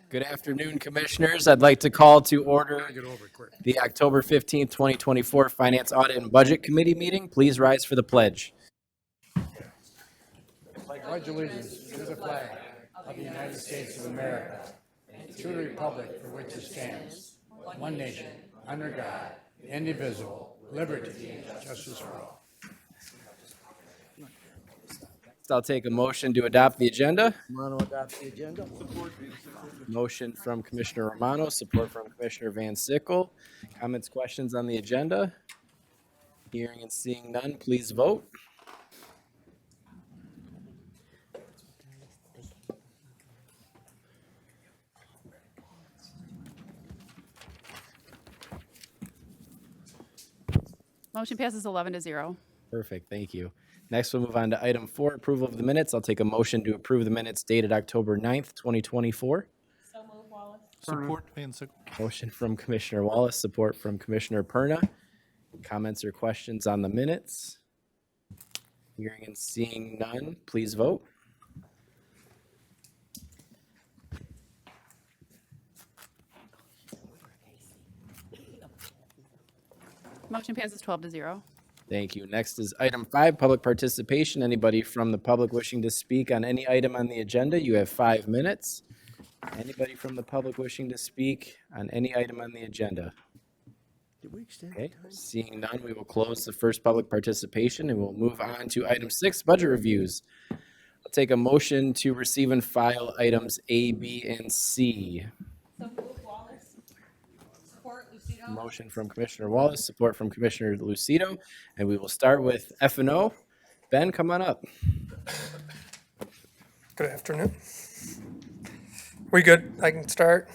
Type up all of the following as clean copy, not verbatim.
Good afternoon, Commissioners. I'd like to call to order the October 15th, 2024 Finance, Audit, and Budget Committee meeting. Please rise for the pledge. I pledge allegiance to the flag of the United States of America and to the republic for which it stands, one nation, under God, indivisible, liberty and justice for all. I'll take a motion to adopt the agenda. Romano adopt the agenda. Motion from Commissioner Romano, support from Commissioner Van Sickle. Comments, questions on the agenda? Hearing and seeing none, please vote. Motion passes 11-0. Perfect, thank you. Next, we'll move on to item 4, approval of the minutes. I'll take a motion to approve the minutes dated October 9th, 2024. So move, Wallace. Support Van Sickle. Motion from Commissioner Wallace, support from Commissioner Perna. Comments or questions on the minutes? Hearing and seeing none, please vote. Motion passes 12-0. Thank you. Next is item 5, public participation. Anybody from the public wishing to speak on any item on the agenda, you have 5 minutes. Anybody from the public wishing to speak on any item on the agenda? Did we extend Okay, the time? seeing none, we will close the first public participation and we'll move on to item 6, budget reviews. I'll take a motion to receive and file items A, B, and C. So move, Wallace. Support, Lucido. Motion from Commissioner Wallace, support from Commissioner Lucido, and we will start with F&O. Ben, come on up. Good afternoon. We good? I can start?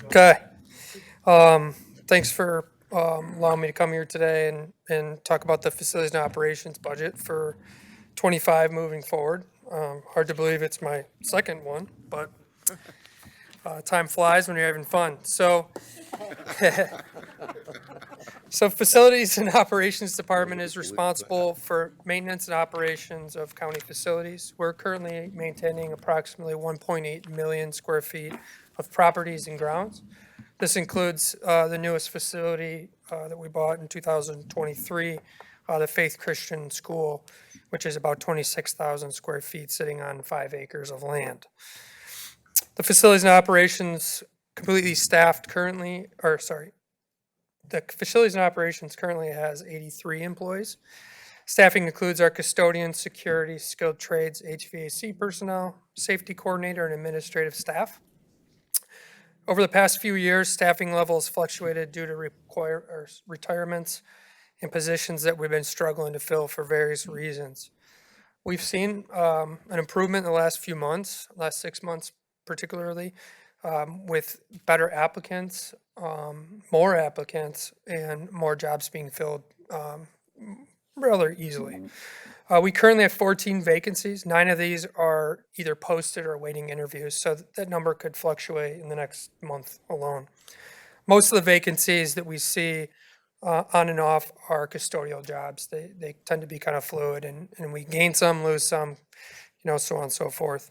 Okay. Thanks for allowing me to come here today and talk about the facilities and operations budget for 25 moving forward. Hard to believe it's my second one, but time flies when you're having fun. So Facilities and Operations Department is responsible for maintenance and operations of county facilities. We're currently maintaining approximately 1.8 million square feet of properties and grounds. This includes the newest facility that we bought in 2023, the Faith Christian School, which is about 26,000 square feet sitting on 5 acres of land. The Facilities and Operations completely staffed currently, the Facilities and Operations currently has 83 employees. Staffing includes our custodians, security, skilled trades, HVAC personnel, safety coordinator, and administrative staff. Over the past few years, staffing levels fluctuated due to retirements and positions that we've been struggling to fill for various reasons. We've seen an improvement in the last few months, last 6 months particularly, with better applicants, more applicants, and more jobs being filled rather easily. We currently have 14 vacancies. 9 of these are either posted or waiting interviews, so that number could fluctuate in the next month alone. Most of the vacancies that we see on and off are custodial jobs. They tend to be kind of fluid, and we gain some, lose some, so on and so forth.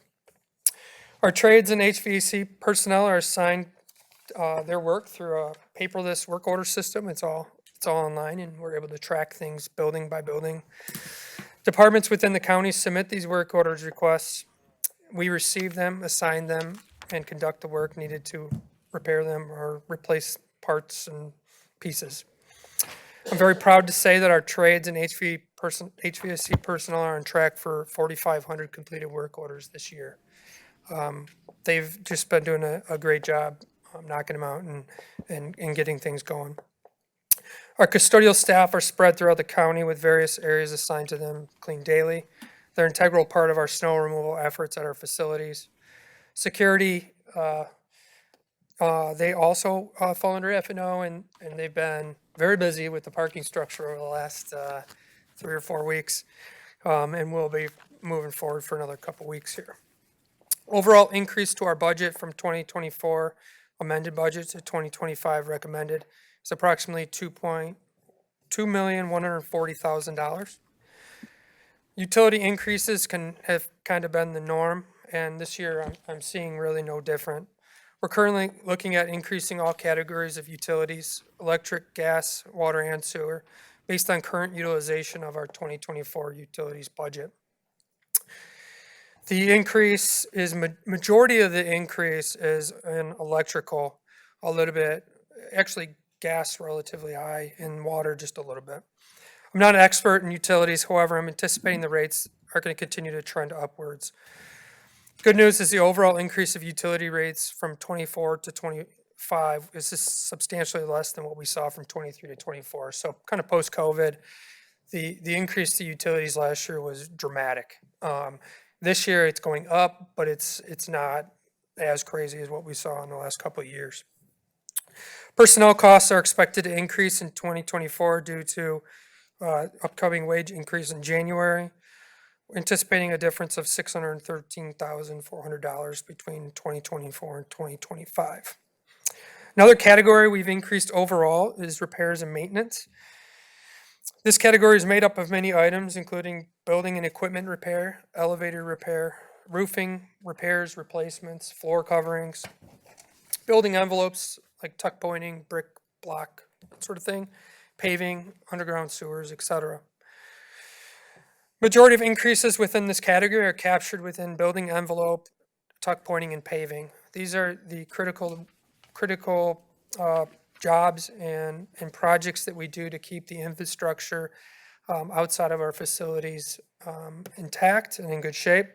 Our trades and HVAC personnel are assigned their work through a paperless work order system. It's all online, and we're able to track things building by building. Departments within the county submit these work orders requests. We receive them, assign them, and conduct the work needed to repair them or replace parts and pieces. I'm very proud to say that our trades and HVAC personnel are on track for 4,500 completed work orders this year. They've just been doing a great job knocking them out and getting things going. Our custodial staff are spread throughout the county with various areas assigned to them, clean daily. They're an integral part of our snow removal efforts at our facilities. Security, they also fall under F&O, and they've been very busy with the parking structure over the last 3 or 4 weeks, and we'll be moving forward for another couple weeks here. Overall increase to our budget from 2024 amended budget to 2025 recommended is approximately $2,140,000. Utility increases have kind of been the norm, and this year I'm seeing really no different. We're currently looking at increasing all categories of utilities, electric, gas, water, and sewer, based on current utilization of our 2024 utilities budget. The increase is, majority of the increase is in electrical, a little bit, actually gas relatively high, and water just a little bit. I'm not an expert in utilities, however, I'm anticipating the rates are going to continue to trend upwards. Good news is the overall increase of utility rates from 24 to 25 is just substantially less than what we saw from 23 to 24. So kind of post-COVID, the increase to utilities last year was dramatic. This year it's going up, but it's not as crazy as what we saw in the last couple of years. Personnel costs are expected to increase in 2024 due to upcoming wage increase in January. We're anticipating a difference of $613,400 between 2024 and 2025. Another category we've increased overall is repairs and maintenance. This category is made up of many items, including building and equipment repair, elevator repair, roofing repairs, replacements, floor coverings, building envelopes like tuck pointing, brick, block, that sort of thing, paving, underground sewers, etc. Majority of increases within this category are captured within building envelope, tuck pointing, and paving. These are the critical jobs and projects that we do to keep the infrastructure outside of our facilities intact and in good shape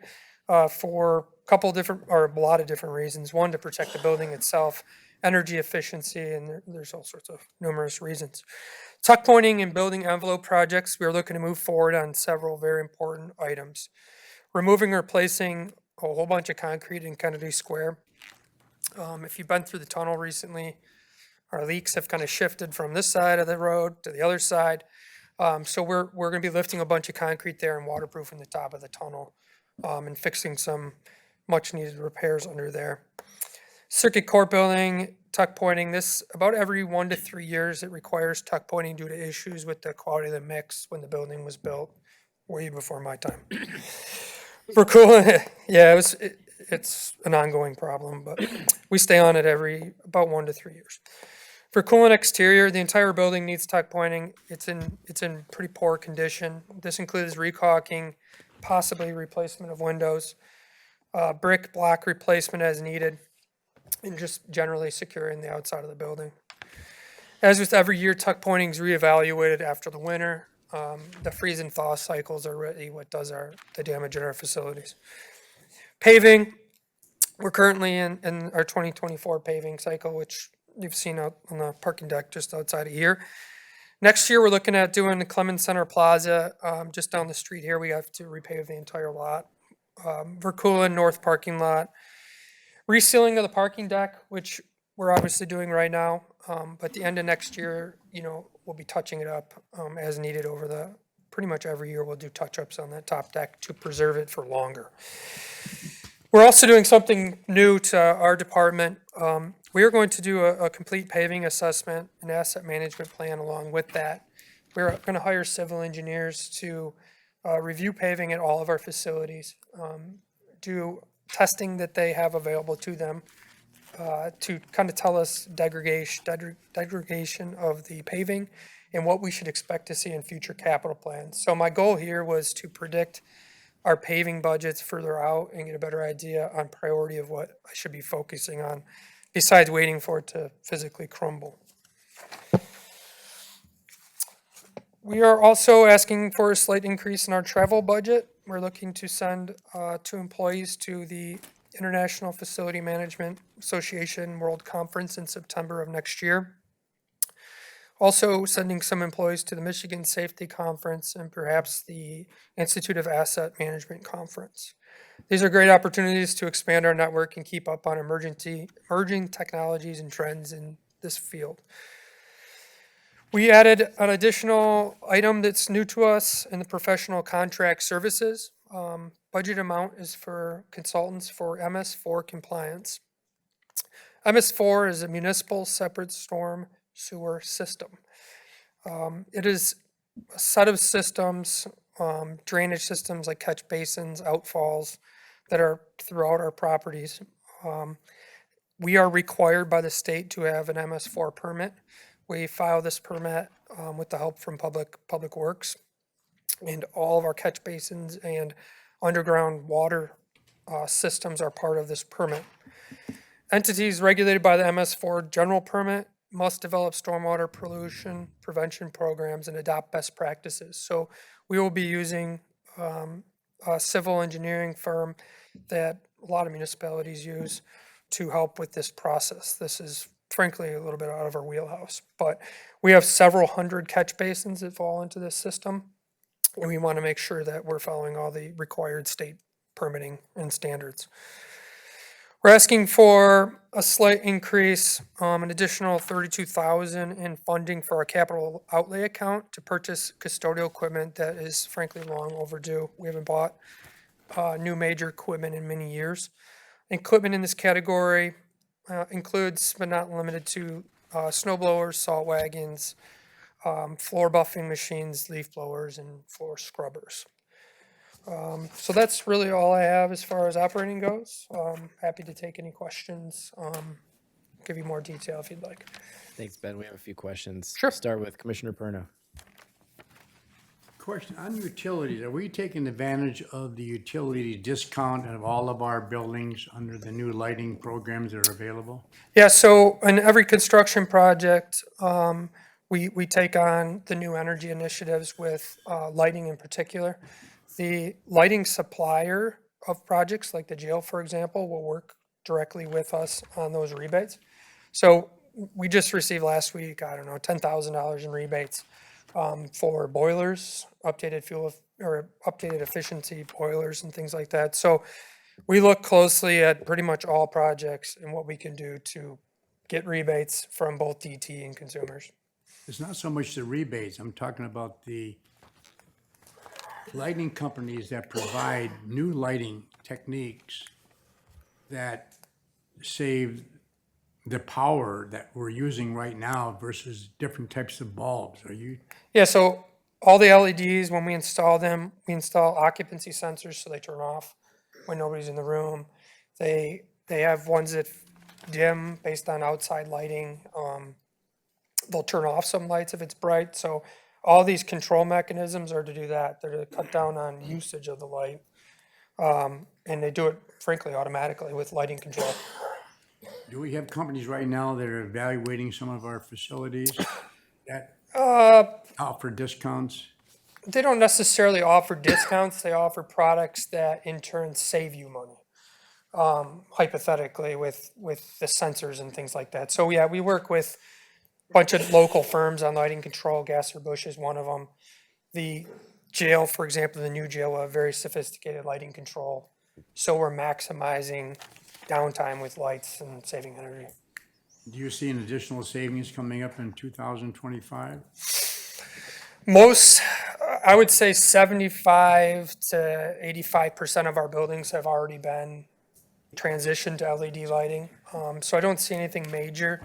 for a lot of different reasons. One, to protect the building itself, energy efficiency, and there's all sorts of numerous reasons. Tuck pointing and building envelope projects, we are looking to move forward on several very important items. Removing or replacing a whole bunch of concrete in Kennedy Square. If you've been through the tunnel recently, our leaks have kind of shifted from this side of the road to the other side. So we're going to be lifting a bunch of concrete there and waterproofing the top of the tunnel and fixing some much needed repairs under there. Circuit court building, tuck pointing, this about every 1 to 3 years it requires tuck pointing due to issues with the quality of the mix when the building was built, way before my time. For cooling, yeah, it's an ongoing problem, but we stay on it every about 1 to 3 years. For coolant exterior, the entire building needs tuck pointing. It's in pretty poor condition. This includes recaulking, possibly replacement of windows, brick block replacement as needed, and just generally securing the outside of the building. As with every year, tuck pointing is reevaluated after the winter. The freeze and thaw cycles are really what does the damage in our facilities. Paving, we're currently in our 2024 paving cycle, which you've seen out on the parking deck just outside of here. Next year, we're looking at doing the Clemens Center Plaza just down the street here. We have to repave the entire lot. Verkula North parking lot. Resealing of the parking deck, which we're obviously doing right now, but the end of next year, we'll be touching it up as needed over pretty much every year we'll do touch-ups on that top deck to preserve it for longer. We're also doing something new to our department. We are going to do a complete paving assessment and asset management plan along with that. We're going to hire civil engineers to review paving at all of our facilities, do testing that they have available to them to kind of tell us degradation of the paving and what we should expect to see in future capital plans. So my goal here was to predict our paving budgets further out and get a better idea on priority of what I should be focusing on besides waiting for it to physically crumble. We are also asking for a slight increase in our travel budget. We're looking to send 2 employees to the International Facility Management Association World Conference in September of next year. Also sending some employees to the Michigan Safety Conference and perhaps the Institute of Asset Management Conference. These are great opportunities to expand our network and keep up on emerging technologies and trends in this field. We added an additional item that's new to us in the professional contract services. Budget amount is for consultants for MS4 compliance. MS4 is a municipal separate storm sewer system. It is a set of systems, drainage systems like catch basins, outfalls that are throughout our properties. We are required by the state to have an MS4 permit. We file this permit with the help from Public Works. And all of our catch basins and underground water systems are part of this permit. Entities regulated by the MS4 general permit must develop stormwater pollution prevention programs and adopt best practices. So we will be using a civil engineering firm that a lot of municipalities use to help with this process. This is frankly a little bit out of our wheelhouse, but we have several hundred catch basins that fall into this system, and we want to make sure that we're following all the required state permitting and standards. We're asking for a slight increase, an additional $32,000 in funding for our capital outlay account to purchase custodial equipment that is frankly long overdue. We haven't bought new major equipment in many years. Equipment in this category includes, but not limited to, snow blowers, salt wagons, floor buffing machines, leaf blowers, and floor scrubbers. So that's really all I have as far as operating goes. Happy to take any questions, give you more detail if you'd like. Thanks, Ben. We have a few questions. Sure. Start with Commissioner Perno. Question, on utilities, are we taking advantage of the utility discount of all of our buildings under the new lighting programs that are available? Yeah, so in every construction project, we take on the new energy initiatives with lighting in particular. The lighting supplier of projects, like the jail, for example, will work directly with us on those rebates. So we just received last week, I don't know, $10,000 in rebates for boilers, updated fuel or updated efficiency boilers and things like that. So we look closely at pretty much all projects and what we can do to get rebates from both DT and consumers. It's not so much the rebates, I'm talking about the lighting companies that provide new lighting techniques that save the power that we're using right now versus different types of bulbs. Are you, Yeah, so all the LEDs, when we install them, we install occupancy sensors so they turn off when nobody's in the room. They have ones that dim based on outside lighting. They'll turn off some lights if it's bright. So all these control mechanisms are to do that. They're to cut down on usage of the light. And they do it frankly automatically with lighting control. do we have companies right now that are evaluating some of our facilities that offer discounts? They don't necessarily offer discounts. They offer products that in turn save you money. Hypothetically with the sensors and things like that. So yeah, we work with a bunch of local firms on lighting control. Gasser Bush is one of them. The jail, for example, the new jail will have very sophisticated lighting control. So we're maximizing downtime with lights and saving energy. Do you see an additional savings coming up in 2025? Most, I would say 75 to 85% of our buildings have already been transitioned to LED lighting. So I don't see anything major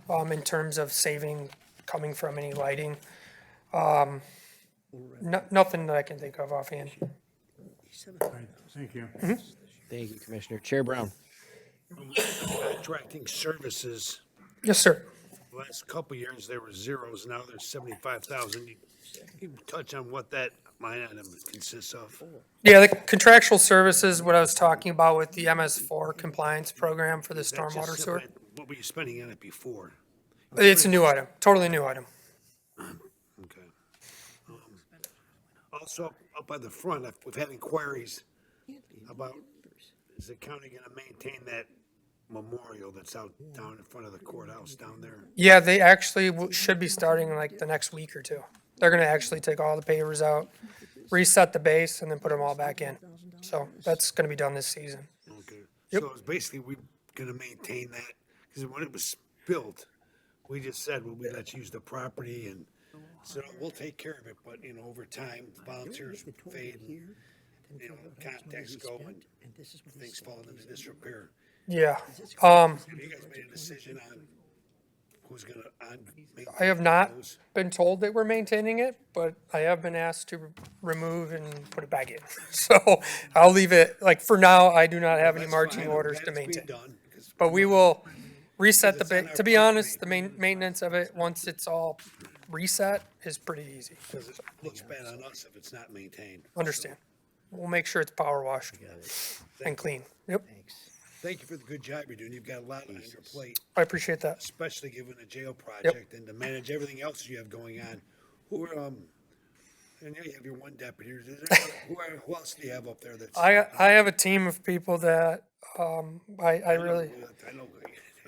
in terms of saving coming from any lighting. Nothing that I can think of offhand. Right, thank you. Thank you, Commissioner. Chair Brown. Contracting services, Yes, sir. the last couple of years, there were zeros, now there's 75,000. You touch on what that line item consists of? Yeah, the contractual services, what I was talking about with the MS4 compliance program for the Is that just stormwater sewer. simply- What were you spending on it before? It's a new item, totally new item. Okay. Also, up by the front, we've had inquiries about, is the county gonna maintain that memorial that's out down in front of the courthouse down there? Yeah, they actually should be starting like the next week or two. They're gonna actually take all the pavers out, reset the base, and then put them all back in. So that's gonna be done this season. Okay. Yep. So it's basically, we're gonna maintain that, because when it was built, we just said, well, we let you use the property, and so we'll take care of it, but, over time, volunteers fade, and, contacts go, and things fall into disrepair. Yeah, Have you guys made a decision on who's gonna, maintain I have not those? been told that we're maintaining it, but I have been asked to remove and put it back in. So I'll leave it, like, for now, I do not have any That's marching fine. I'm orders glad to it's being maintain. done, because But we will, reset the, It's on our to be property. honest, the maintenance of it, once it's all reset, is pretty easy. Because it looks bad on us if it's not maintained. Understand. We'll make sure it's power washed and clean. Yep, Thank you for the good job you're doing. You've got a lot on your plate, I appreciate that. especially given the jail project and to manage everything else you have going on. Who are, and yeah, you have your one deputy. Who else do you have up there that's? I have a team of people that, I really, I know.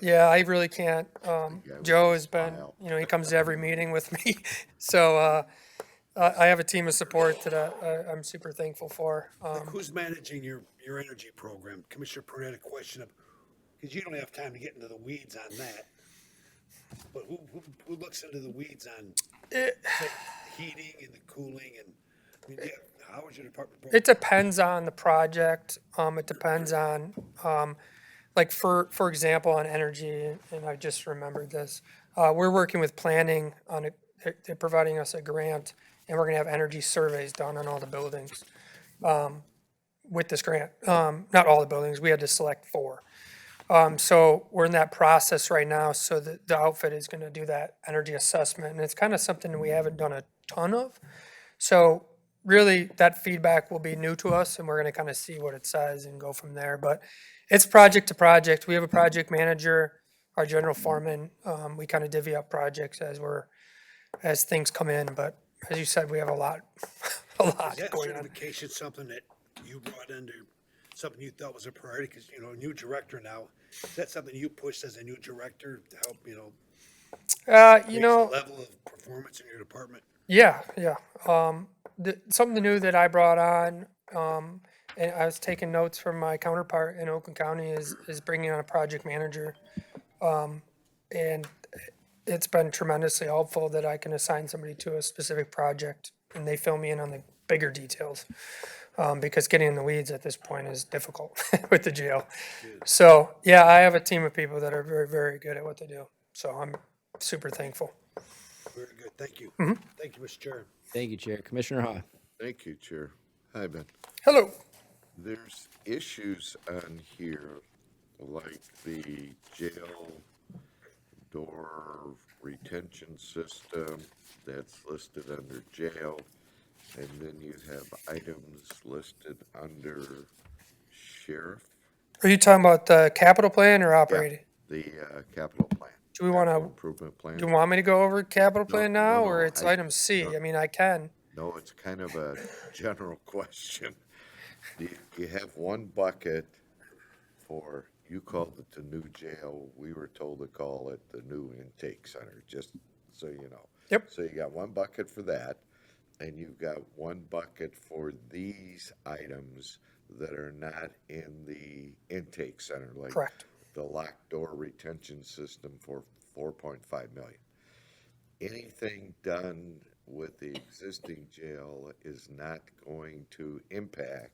yeah, I really can't. Joe has been, he comes to every meeting with me. So, I have a team of support that I'm super thankful for. Who's managing your energy program? Commissioner Pruitt had a question of, because you don't have time to get into the weeds on that. But who looks into the weeds on the heating and the cooling and, I mean, yeah, how is your department? It depends on the project. It depends on, like for example, on energy, and I just remembered this. We're working with planning on it. They're providing us a grant, and we're gonna have energy surveys done on all the buildings, with this grant. Not all the buildings, we had to select 4. So we're in that process right now, so the outfit is gonna do that energy assessment, and it's kind of something we haven't done a ton of. So really, that feedback will be new to us, and we're gonna kind of see what it says and go from there. But it's project to project. We have a project manager, our general foreman. We kind of divvy up projects as things come in, but as you said, we have a lot Is that going on. certification something that you brought into, something you thought was a priority? Because, new director now, is that something you pushed as a new director to help, raise the level of performance in your department? Yeah. Something new that I brought on, and I was taking notes from my counterpart in Oakland County is bringing on a project manager. And it's been tremendously helpful that I can assign somebody to a specific project and they fill me in on the bigger details. Because getting in the weeds at this point is difficult with the jail. So, yeah, I have a team of people that are very, very good at what they do. So I'm super thankful. Very good, thank you. Mm-hmm. Thank you, Mr. Chair. Thank you, Chair. Commissioner Ha. Thank you, Chair. Hi, Ben. Hello. There's issues on here like the jail door retention system that's listed under jail. And then you have items listed under sheriff. Are you talking about the capital plan or operating? The capital plan. Do we want Capital to, improvement plan. do you want me to go over capital plan now, no, or it's item C? no. I mean, I can. No, it's kind of a general question. You have one bucket for, you called it the new jail. We were told to call it the new intake center, just so you know. Yep. So you got one bucket for that, and you've got one bucket for these items that are not in the intake center, like Correct. the locked door retention system for 4.5 million. Anything done with the existing jail is not going to impact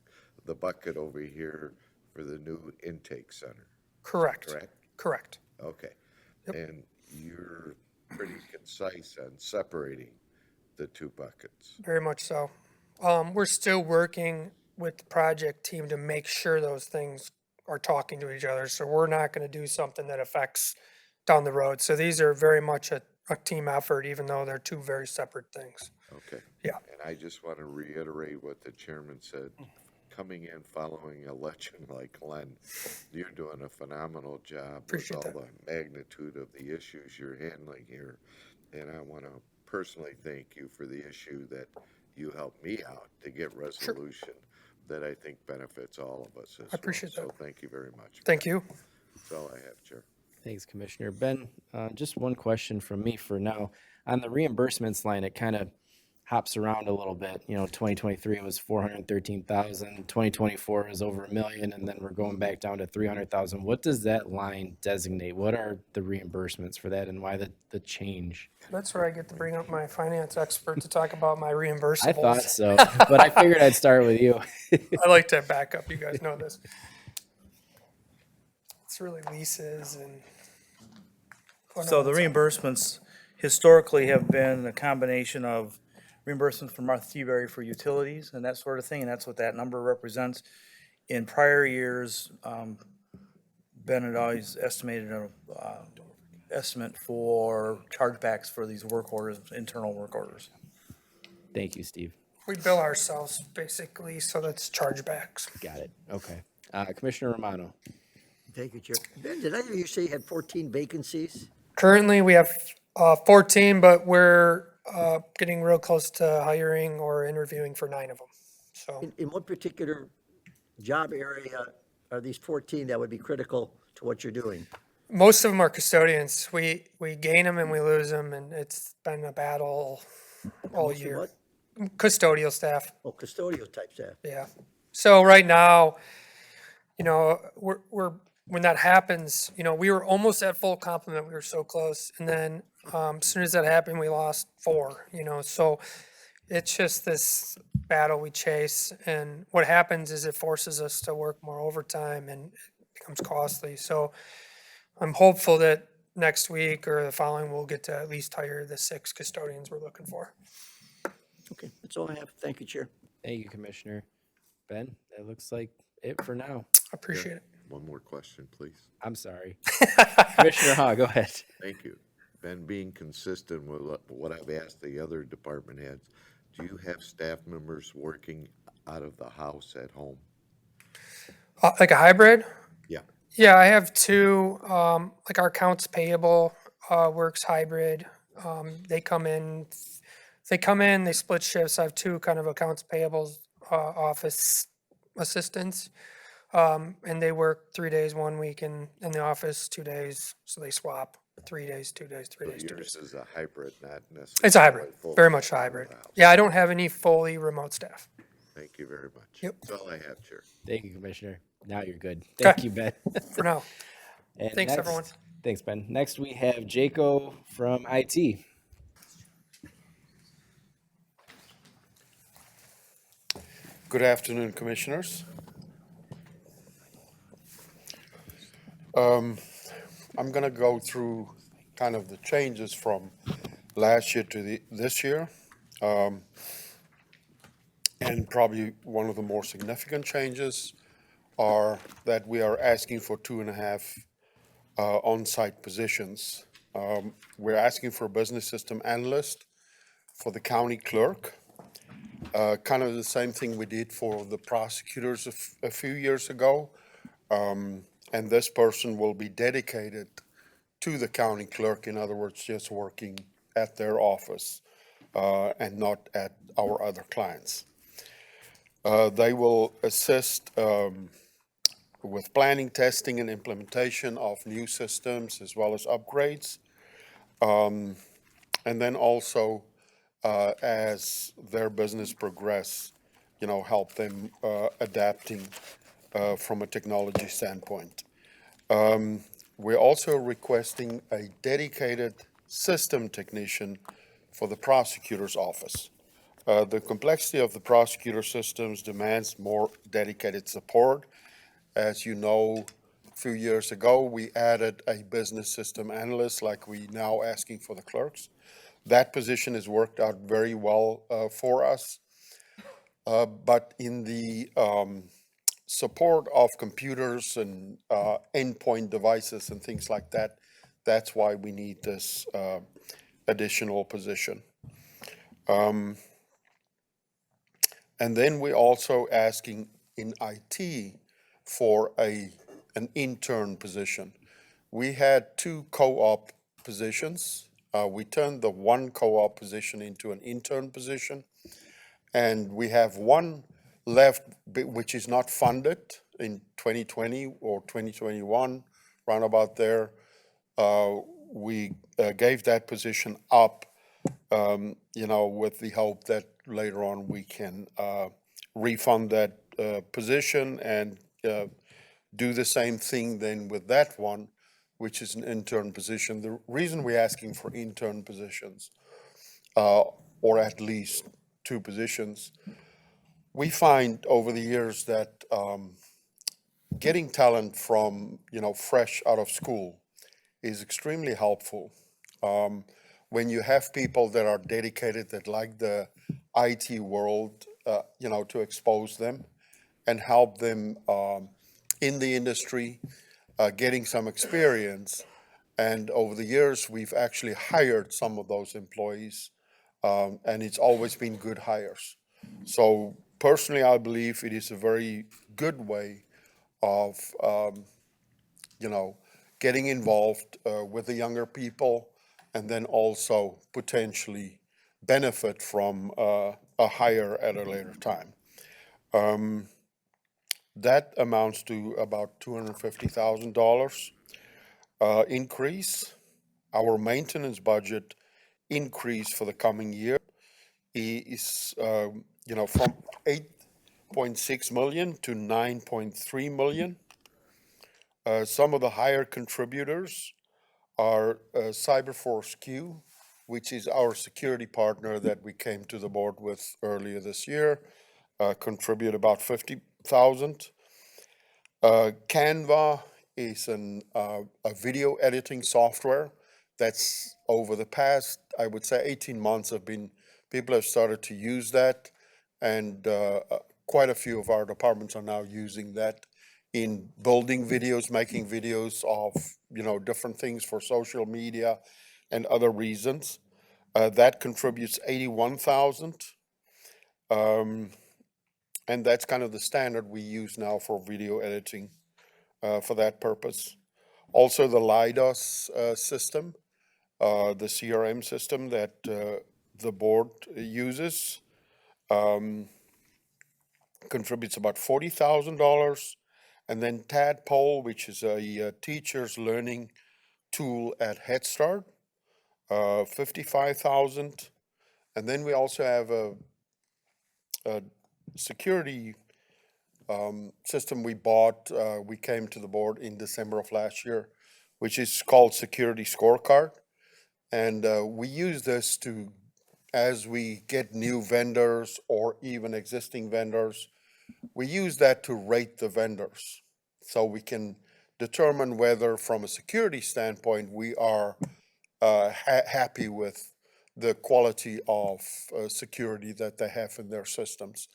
the bucket over here for the new intake center, Correct. correct? Correct. Okay. Yep. And you're pretty concise on separating the two buckets. Very much so. We're still working with the project team to make sure those things are talking to each other. So we're not going to do something that affects down the road. So these are very much a team effort, even though they're two very separate things. Okay. Yeah. And I just want to reiterate what the chairman said. Coming in following a legend like Glenn, you're doing a phenomenal job Appreciate with all that. the magnitude of the issues you're handling here. And I want to personally thank you for the issue that you helped me out to get resolution that I think benefits all of us as well. I appreciate that. So thank you very much. Thank you. That's all I have, Chair. Thanks, Commissioner. Ben, just one question from me for now. On the reimbursements line, it kind of hops around a little bit. 2023 was 413,000, 2024 was over $1 million, and then we're going back down to 300,000. What does that line designate? What are the reimbursements for that, and why the change? That's where I get to bring up my finance expert to talk about my reimbursables. I thought so, but I figured I'd start with you. I like to back up. You guys know this. It's really leases and. Oh, no, So the that's- reimbursements historically have been a combination of reimbursements from Martha Seabury for utilities and that sort of thing, and that's what that number represents. In prior years, Ben had always estimated a estimate for chargebacks for these work orders, internal work orders. Thank you, Steve. We bill ourselves basically, so that's chargebacks. Got it. Okay. Commissioner Romano. Thank you, Chair. Ben, did I hear you say you had 14 vacancies? Currently, we have 14, but we're getting real close to hiring or interviewing for 9 of them. So In what particular job area are these 14 that would be critical to what you're doing? most of them are custodians. We gain them and we lose them, and it's been a battle all Most of year. what? Custodial staff, Oh, custodial type staff. yeah. So right now, we're when that happens, we were almost at full complement. We were so close, and then as soon as that happened, we lost 4. So it's just this battle we chase, and what happens is it forces us to work more overtime, and it becomes costly. So I'm hopeful that next week or the following, we'll get to at least hire the 6 custodians we're looking for. Okay, that's all I have. Thank you, Chair. Thank you, Commissioner. Ben, that looks like it for now. Appreciate it. One more question, please. I'm sorry. Commissioner Ha, go ahead. Thank you. Ben, being consistent with what I've asked the other department heads, do you have staff members working out of the house at home? Like a hybrid? Yeah. Yeah, I have 2, like our accounts payable works hybrid. They come in, they split shifts. I have 2 kind of accounts payables office assistants. And they work 3 days 1 week in the office, 2 days, so they swap 3 days, 2 days, 3 days, 2 days. Yours is a hybrid, not necessarily. It's a hybrid, full very much a out of hybrid. the house. Yeah, I don't have any fully remote staff. Thank you very much. Yep. That's all I have, Chair. Thank you, Commissioner. Now you're good. Thank Okay. you, Ben. For now. And Thanks, next- everyone. Thanks, Ben. Next, we have Jaco from IT. Good afternoon, Commissioners. I'm going to go through kind of the changes from last year to this year. And probably one of the more significant changes are that we are asking for 2.5 on-site positions. We're asking for a business system analyst for the county clerk. Kind of the same thing we did for the prosecutors a few years ago. And this person will be dedicated to the county clerk, in other words, just working at their office and not at our other clients. They will assist with planning, testing, and implementation of new systems as well as upgrades. And then also, as their business progress, help them adapting from a technology standpoint. We're also requesting a dedicated system technician for the prosecutor's office. The complexity of the prosecutor systems demands more dedicated support. As you know, a few years ago, we added a business system analyst like we now asking for the clerks. That position has worked out very well for us. But in the support of computers and endpoint devices and things like that, that's why we need this additional position. And then we're also asking in IT for an intern position. We had 2 co-op positions. We turned the 1 co-op position into an intern position. And we have 1 left, which is not funded in 2020 or 2021, round about there. We gave that position up, with the hope that later on we can refund that position and do the same thing then with that one, which is an intern position. The reason we're asking for intern positions, or at least 2 positions, we find over the years that getting talent from, fresh out of school is extremely helpful. When you have people that are dedicated, that like the IT world, to expose them and help them in the industry, getting some experience. And over the years, we've actually hired some of those employees, and it's always been good hires. So personally, I believe it is a very good way of, getting involved with the younger people, and then also potentially benefit from a hire at a later time. That amounts to about $250,000 increase. Our maintenance budget increase for the coming year is, from 8.6 million to 9.3 million. Some of the higher contributors are Cyberforce Q, which is our security partner that we came to the board with earlier this year, contribute about 50,000. Canva is a video editing software that's over the past, I would say, 18 months people have started to use that, and quite a few of our departments are now using that in building videos, making videos of, different things for social media and other reasons. That contributes 81,000. And that's kind of the standard we use now for video editing for that purpose. Also, the LIDAS system, the CRM system that the board uses, contributes about $40,000. And then Tadpole, which is a teacher's learning tool at Head Start, 55,000. And then we also have a security system we bought. We came to the board in December of last year, which is called Security Scorecard. And we use this as we get new vendors or even existing vendors, we use that to rate the vendors. So we can determine whether, from a security standpoint, we are happy with the quality of security that they have in their systems.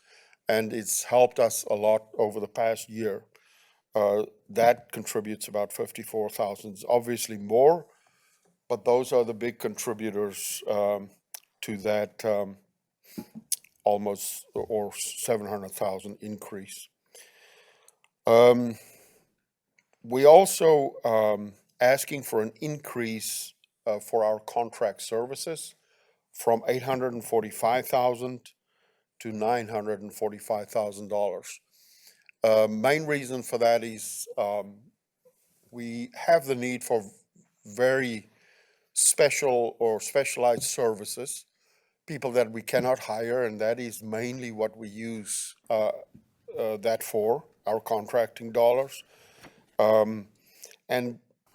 And it's helped us a lot over the past year. That contributes about 54,000. It's obviously more, but those are the big contributors to that almost or 700,000 increase. We also asking for an increase for our contract services from $845,000 to $945,000. Main reason for that is we have the need for very special or specialized services, people that we cannot hire, and that is mainly what we use that for, our contracting dollars. And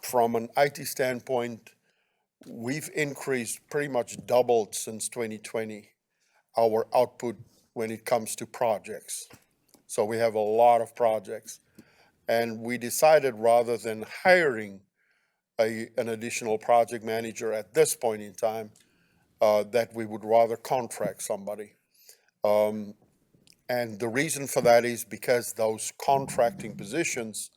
from an IT standpoint, we've increased, pretty much doubled since 2020, our output when it comes to projects. So we have a lot of projects. And we decided, rather than hiring an additional project manager at this point in time, that we would rather contract somebody. And the reason for that is because those contracting positions,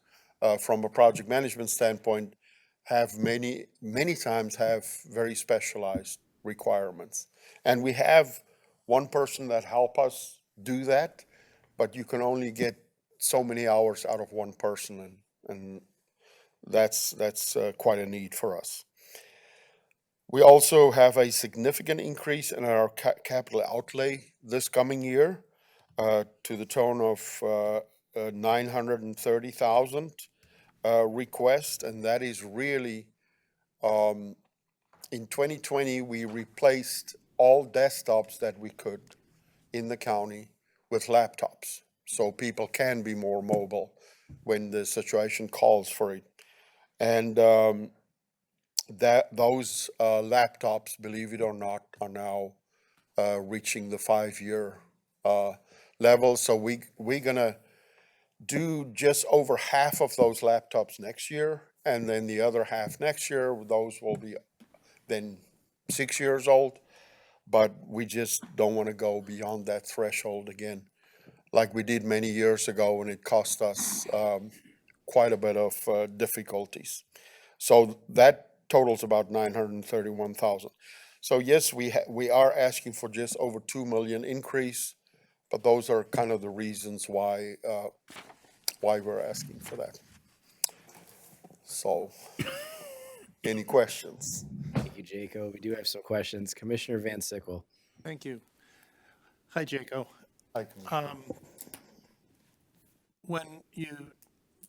from a project management standpoint, have many times have very specialized requirements. And we have one person that help us do that, but you can only get so many hours out of one person, and that's quite a need for us. We also have a significant increase in our capital outlay this coming year to the tune of 930,000 request, and that is really, in 2020, we replaced all desktops that we could in the county with laptops, so people can be more mobile when the situation calls for it. And those laptops, believe it or not, are now reaching the 5-year level. So we're gonna do just over half of those laptops next year, and then the other half next year. Those will be then 6 years old, but we just don't want to go beyond that threshold again, like we did many years ago, and it cost us quite a bit of difficulties. So that totals about 931,000. So yes, we are asking for just over 2 million increase, but those are kind of the reasons why we're asking for that. So, any questions? Thank you, Jaco. We do have some questions. Commissioner Van Sickle. Thank you. Hi, Jaco. I can- When you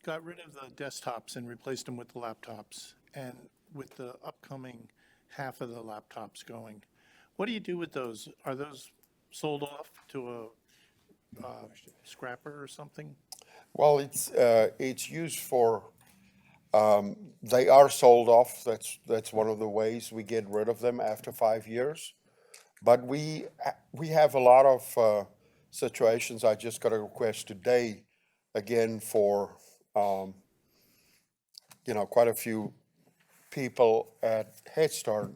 got rid of the desktops and replaced them with the laptops, and with the upcoming half of the laptops going, what do you do with those? Are those sold off to a scrapper or something? Well, it's used for, they are sold off. That's one of the ways we get rid of them after 5 years. But we have a lot of situations. I just got a request today, again, for, quite a few people at Head Start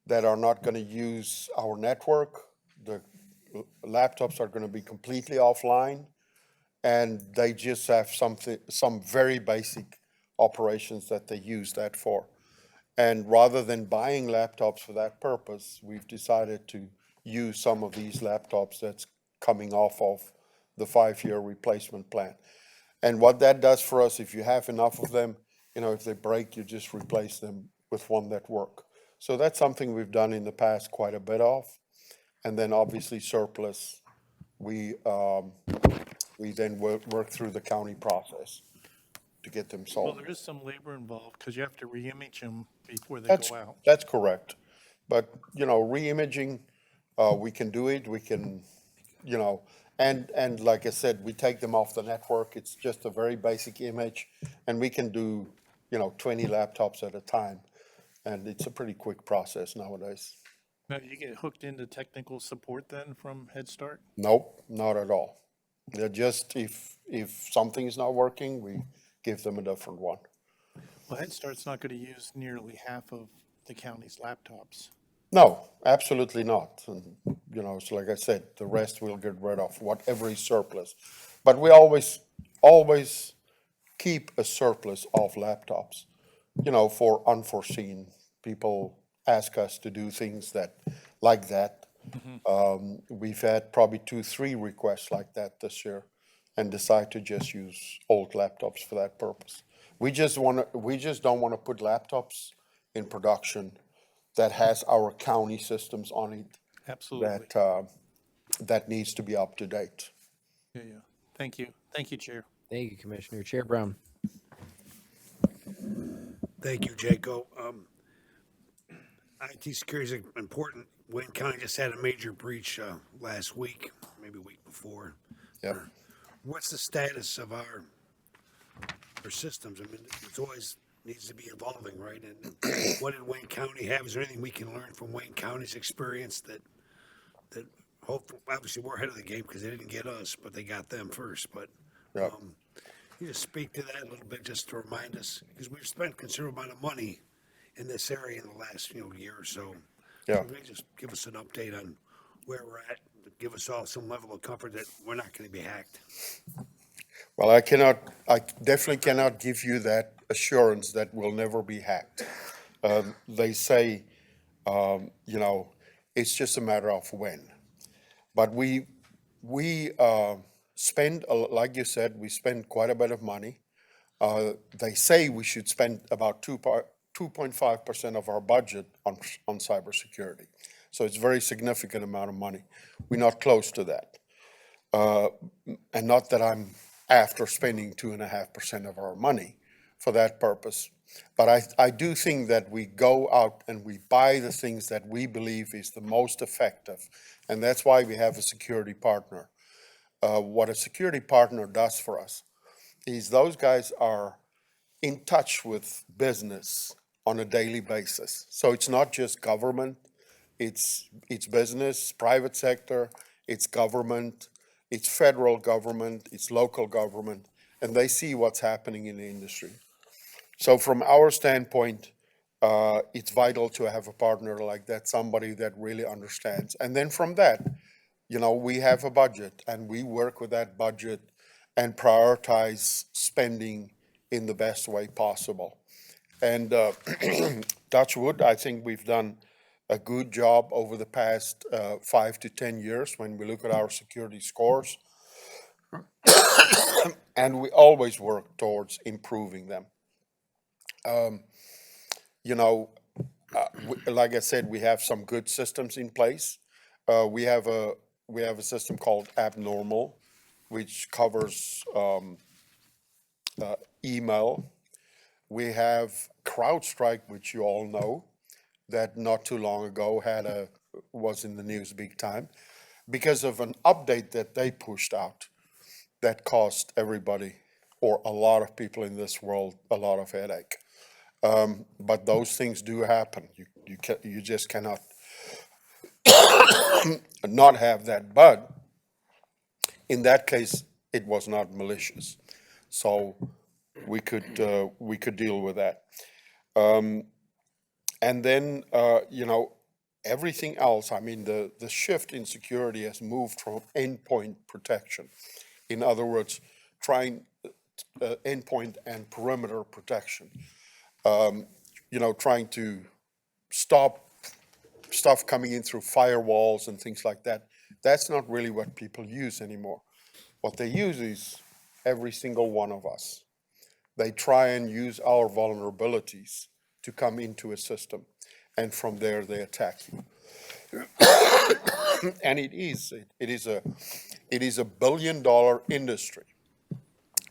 that are not going to use our network. The laptops are going to be completely offline, and they just have some very basic operations that they use that for. And rather than buying laptops for that purpose, we've decided to use some of these laptops that's coming off of the 5-year replacement plan. And what that does for us, if you have enough of them, if they break, you just replace them with one that work. So that's something we've done in the past quite a bit of. And then obviously surplus, we then work through the county process to get them Well, sold. there is some labor involved because you have to re-image them before they That's, go out. that's correct. But, re-imaging, we can do it, we can, and like I said, we take them off the network. It's just a very basic image, and we can do, 20 laptops at a time. And it's a pretty quick process nowadays. Now, you get hooked into technical support then from Head Start? Nope, not at all. They're just, if something is not working, we give them a different one. Well, Head Start's not going to use nearly half of the county's laptops. No, absolutely not. And, it's like I said, the rest we'll get rid of, whatever is surplus. But we always keep a surplus of laptops, for unforeseen. People ask us to do things like that. We've had probably 2-3 requests like that this year, and decide to just use old laptops for that purpose. We just don't want to put laptops in production that has our county systems on it. Absolutely. That needs to be up to date. Yeah. Thank you. Thank you, Chair. Thank you, Commissioner. Chair Brown. Thank you, Jaco. IT security is important. Wayne County just had a major breach last week, maybe a week before. Yep. What's the status of our systems? I mean, it's always needs to be evolving, right? And what did Wayne County have? Is there anything we can learn from Wayne County's experience that hopefully, obviously we're ahead of the game because they didn't get us, but they got them first. But Yep. you just speak to that a little bit just to remind us, because we've spent a considerable amount of money in this area in the last year or so. Yeah. So maybe just give us an update on where we're at, give us all some level of comfort that we're not going to be hacked. Well, I definitely cannot give you that assurance that we'll never be hacked. They say, it's just a matter of when. But we spend, like you said, we spend quite a bit of money. They say we should spend about 2.5% of our budget on cybersecurity. So it's a very significant amount of money. We're not close to that. And not that I'm after spending 2.5% of our money for that purpose. But I do think that we go out and we buy the things that we believe is the most effective. And that's why we have a security partner. What a security partner does for us is those guys are in touch with business on a daily basis. So it's not just government, it's business, private sector, it's government, it's federal government, it's local government, and they see what's happening in the industry. So from our standpoint, it's vital to have a partner like that, somebody that really understands. And then from that, we have a budget and we work with that budget and prioritize spending in the best way possible. And touch wood, I think we've done a good job over the past 5 to 10 years when we look at our security scores. And we always work towards improving them. Like I said, we have some good systems in place. We have a system called Abnormal, which covers email. We have CrowdStrike, which you all know, that not too long ago was in the news big time because of an update that they pushed out that cost everybody or a lot of people in this world a lot of headache. But those things do happen. You just cannot not have that. But in that case, it was not malicious, so we could deal with that. And then everything else. I mean, the shift in security has moved from endpoint protection. In other words, trying endpoint and perimeter protection. Trying to stop stuff coming in through firewalls and things like that. That's not really what people use anymore. What they use is every single one of us. They try and use our vulnerabilities to come into a system, and from there they attack you. And it is a $1 billion industry.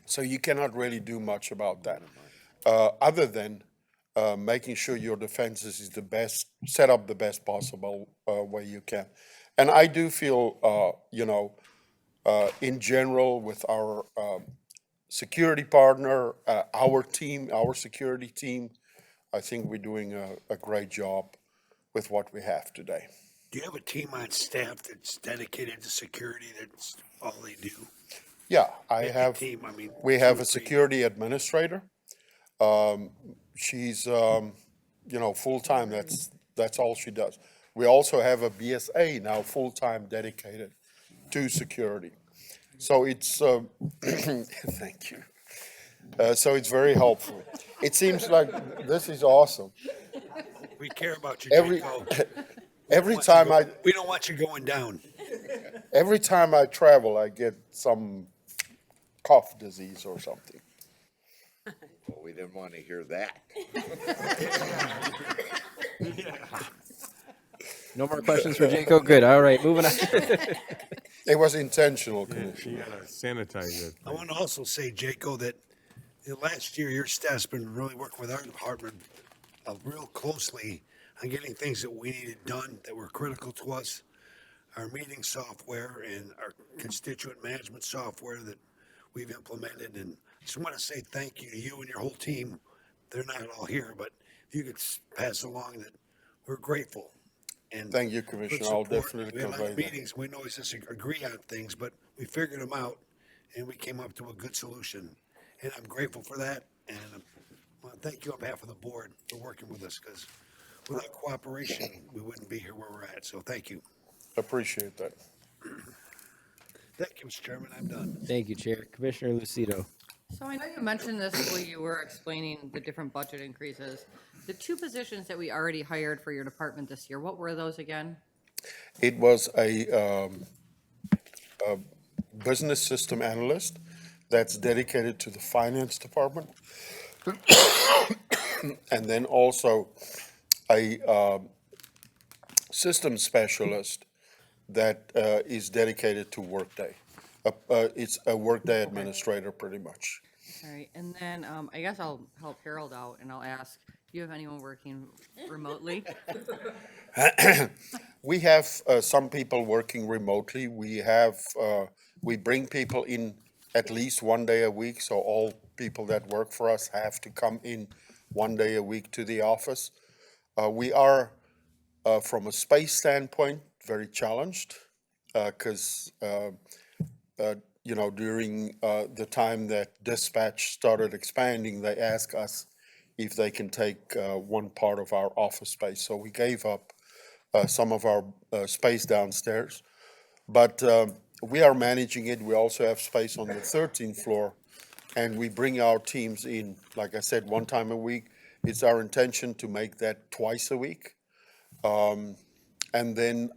So you cannot really do much about that, other than making sure your defenses is set up the best possible way you can. And I do feel, in general, with our security partner, our team, our security team, I think we're doing a great job with what we have today. Do you have a team on staff that's dedicated to security? That's all they do? Yeah, we have a security administrator. She's, full-time. That's all she does. We also have a BSA now full-time dedicated to security. So it's, thank you. So it's very helpful. It seems like this is awesome. We care about you, Every time we don't want you going down. Every time I travel, I get some cough disease or something. Well, we didn't want to hear that. No more questions for Jaco? Good, all right, moving on. It was intentional. You gotta sanitize it. I want to also say, Jaco, that last year your staff's been really working with our department real closely on getting things that we needed done that were critical to us. Our meeting software and our constituent management software that we've implemented. And I just want to say thank you to you and your whole team. They're not all here, but if you could pass along that we're grateful. And thank you, Commissioner. I'll definitely convey that. that. Meetings, we always disagree on things, but we figured them out and we came up to a good solution. And I'm grateful for that. And I want to thank you on behalf of the board for working with us, because without cooperation, we wouldn't be here where we're at. So thank you. Appreciate that. Thank you, Mr. Chairman. I'm done. Thank you, Chair. Commissioner Lucido. So I know you mentioned this when you were explaining the different budget increases. The 2 positions that we already hired for your department this year, what were those again? It was a business system analyst that's dedicated to the finance department. And then also a system specialist that is dedicated to Workday. It's a Workday administrator, pretty much. All right, and then I guess I'll help Harold out and I'll ask, do you have anyone working remotely? We have some people working remotely. We bring people in at least 1 day a week, so all people that work for us have to come in 1 day a week to the office. We are, from a space standpoint, very challenged, because during the time that dispatch started expanding, they asked us if they can take one part of our office space. So we gave up some of our space downstairs, but we are managing it. We also have space on the 13th floor and we bring our teams in, like I said, one time a week. It's our intention to make that twice a week. And then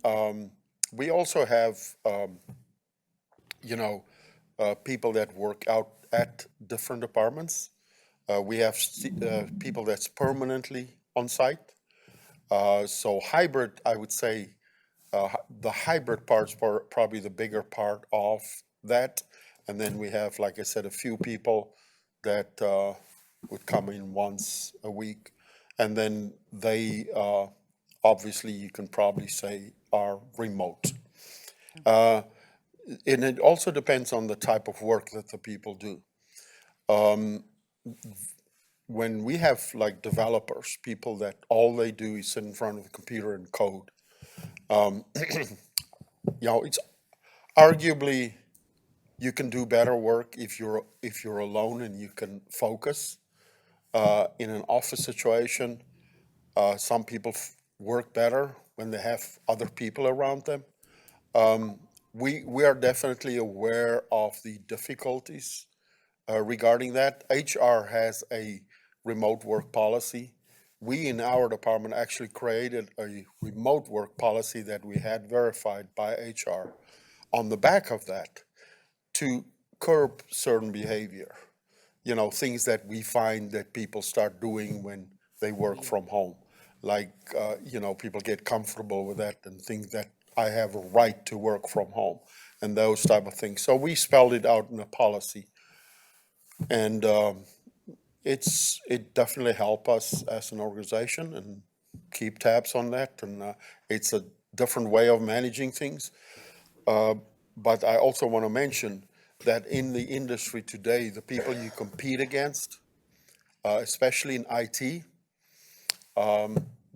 we also have, people that work out at different departments. We have people that's permanently on site. So hybrid, I would say, the hybrid part's probably the bigger part of that. And then we have, like I said, a few people that would come in once a week. And then they, obviously, you can probably say, are remote. And it also depends on the type of work that the people do. When we have like developers, people that all they do is sit in front of the computer and code, it's arguably you can do better work if you're alone and you can focus. In an office situation, some people work better when they have other people around them. We are definitely aware of the difficulties regarding that. HR has a remote work policy. We in our department actually created a remote work policy that we had verified by HR on the back of that to curb certain behavior. Things that we find that people start doing when they work from home. Like, people get comfortable with that and think that I have a right to work from home and those type of things. So we spelled it out in a policy. And it definitely helps us as an organization and keep tabs on that. And it's a different way of managing things. But I also want to mention that in the industry today, the people you compete against, especially in IT,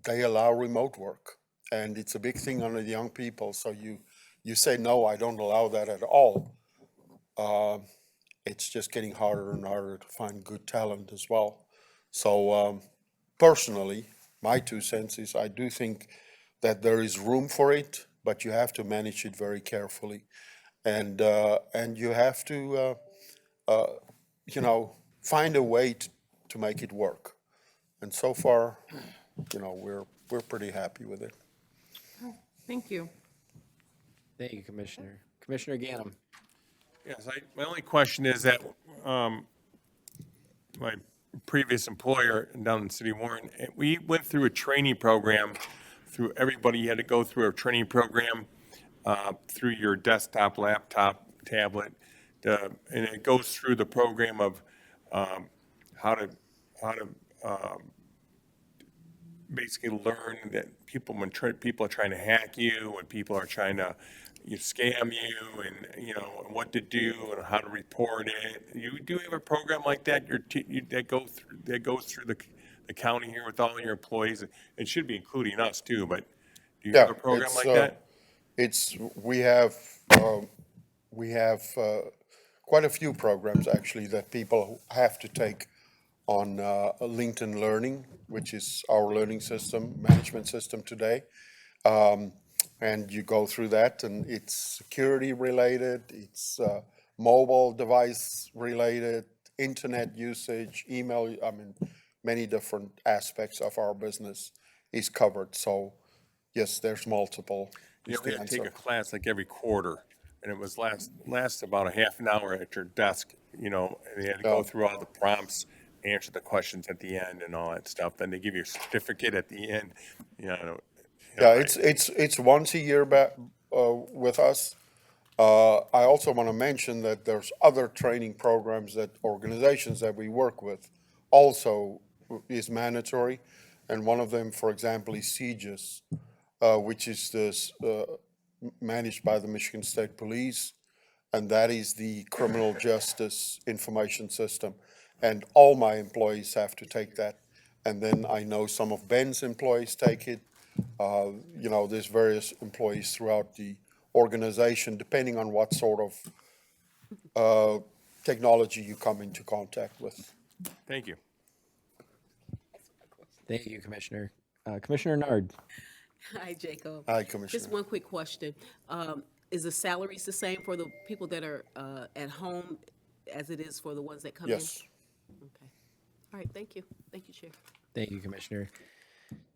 they allow remote work. And it's a big thing under the young people. So you say, no, I don't allow that at all. It's just getting harder and harder to find good talent as well. So personally, my 2 cents is I do think that there is room for it, but you have to manage it very carefully. And you have to, find a way to make it work. And so far, we're pretty happy with it. Thank you. Thank you, Commissioner. Commissioner Ganem. Yes, my only question is that my previous employer down in City of Warren, we went through a training program. Through everybody, you had to go through a training program through your desktop, laptop, tablet, and it goes through the program of how to basically learn that when people are trying to hack you, when people are trying to scam you, and what to do and how to report it. You do have a program like that that goes through the county here with all your employees. It should be including us too, but do you have a program like that? We have quite a few programs actually that people have to take on LinkedIn Learning, which is our learning system, management system today. And you go through that, and it's security related, it's mobile device related, internet usage, email, many different aspects of our business is covered. So yes, there's multiple. We had to take a class like every quarter, and it was last about a half an hour at your desk, and they had to go through all the prompts, answer the questions at the end and all that stuff. Then they give you a certificate at the end, it's once a year with us. I also want to mention that there's other training programs that organizations that we work with also is mandatory. And one of them, for example, is CJIS, which is this managed by the Michigan State Police. And that is the Criminal Justice Information System. And all my employees have to take that. And then I know some of Ben's employees take it. There's various employees throughout the organization, depending on what sort of technology you come into contact with. Thank you. Thank you, Commissioner. Commissioner Nard. Hi, Jacob. Hi, Commissioner. Just one quick question. Is the salaries the same for the people that are at home as it is for the ones that come in? Yes. Okay. All right, thank you. Thank you, Chair. Thank you, Commissioner.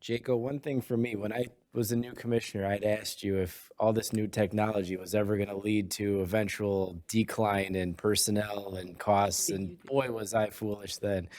Jaco, one thing for me, when I was a new commissioner, I'd asked you if all this new technology was ever going to lead to eventual decline in personnel and costs, and boy, was I foolish then.